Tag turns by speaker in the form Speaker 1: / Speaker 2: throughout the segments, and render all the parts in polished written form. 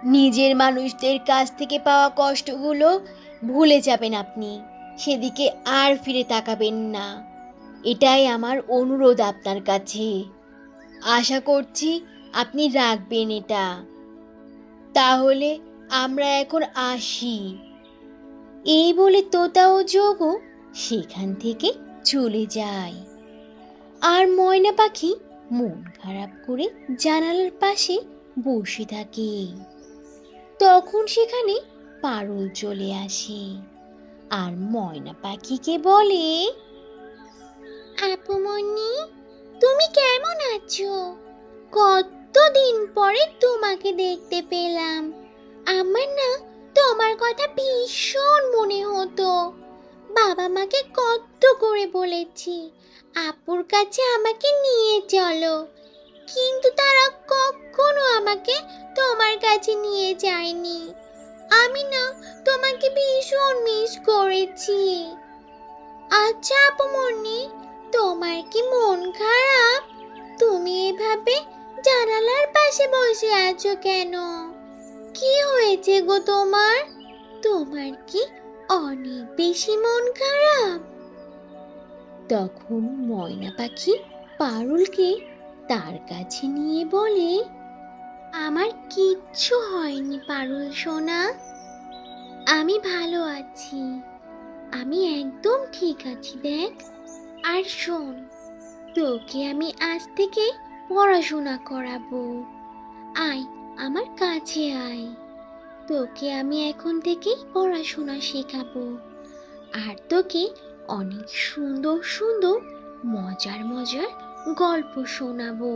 Speaker 1: নিজের মানুষদের কাছ থেকে পাওয়া কষ্টগুলো ভুলে যাবেন আপনি, সেদিকে আর ফিরে তাকাবেন না। এটাই আমার অনুরোধ আপনার কাছে। আশা করছি আপনি রাখবেন এটা। তাহলে আমরা এখন আসি। এই বলে তোতা ও যোগও সেখান থেকে চলে যায়। আর ময়না পাখি মন খারাপ করে জানালার পাশে বসে থাকে। তখন সেখানে পারুল চলে আসে আর ময়না পাখিকে বলে, আপুমনি, তুমি কেমন আছো? কতদিন পরে তোমাকে দেখতে পেলাম। আমার না তোমার কথা ভীষণ মনে হতো। বাবা মাকে কত করে বলেছি আপুর কাছে আমাকে নিয়ে চলো, কিন্তু তারা কখনো আমাকে তোমার কাছে নিয়ে যায়নি। আমি না তোমাকে ভীষণ মিস করেছি। আচ্ছা আপুমনি, তোমার কি মন খারাপ? তুমি এভাবে জানালার পাশে বসে আছো কেন? কি হয়েছে গো তোমার? তোমার কি অনেক বেশি মন খারাপ? তখন ময়না পাখি পারুলকে তার কাছে নিয়ে বলে, আমার কিচ্ছু হয়নি পারুল সোনা, আমি ভালো আছি। আমি একদম ঠিক আছি দেখ। আর শোন, তোকে আমি আজ থেকে পড়াশোনা করাবো। আয়, আমার কাছে আয়। তোকে আমি এখন থেকেই পড়াশোনা শেখাবো। আর তোকে অনেক সুন্দর সুন্দর মজার মজার গল্প শোনাবো।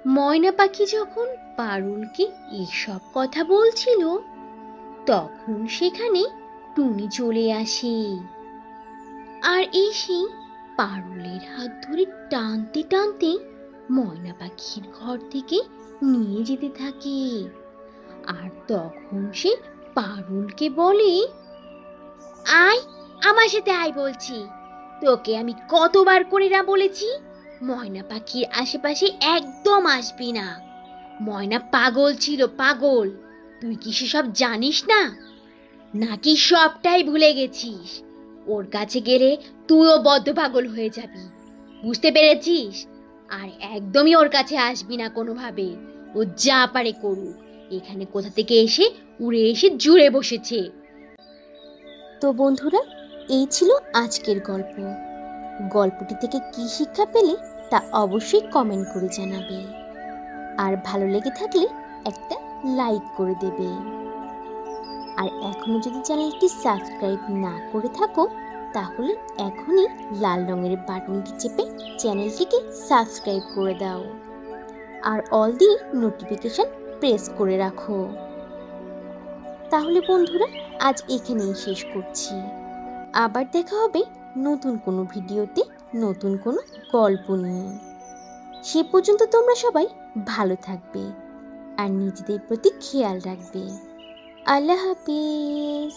Speaker 1: ময়না পাখি যখন পারুলকে এসব কথা বলছিল, তখন সেখানে টুনি চলে আসে আর এসে পারুলের হাত ধরে টানতে টানতে ময়না পাখির ঘর থেকে নিয়ে যেতে থাকে। আর তখন সে পারুলকে বলে, আয়, আমার সাথে আয় বলছি। তোকে আমি কতবার করে না বলেছি ময়না পাখির আশেপাশে একদম আসবি না। ময়না পাগল ছিল, পাগল। তুই কি সেসব জানিস না, নাকি সবটাই ভুলে গেছিস? ওর কাছে গেলে তুইও বদ্ধ পাগল হয়ে যাবি, বুঝতে পেরেছিস? আর একদমই ওর কাছে আসবি না কোনোভাবে। ও যা পারে করুক, এখানে কোথা থেকে এসে উড়ে এসে জুড়ে বসেছে। তো বন্ধুরা, এই ছিল আজকের গল্প। গল্পটি থেকে কি শিক্ষা পেলে তা অবশ্যই কমেন্ট করে জানাবে। আর ভালো লেগে থাকলে একটা লাইক করে দেবে। আর এখনো যদি চ্যানেলটি সাবস্ক্রাইব না করে থাকো, তাহলে এখনই লাল রঙের বাটনটি চেপে চ্যানেলটিকে সাবস্ক্রাইব করে দাও। আর অল দি নোটিফিকেশন প্রেস করে রাখো। তাহলে বন্ধুরা, আজ এখানেই শেষ করছি। আবার দেখা হবে নতুন কোনো ভিডিওতে, নতুন কোনো গল্প নিয়ে। সে পর্যন্ত তোমরা সবাই ভালো থাকবে আর নিজেদের প্রতি খেয়াল রাখবে। আল্লাহ হাফিজ।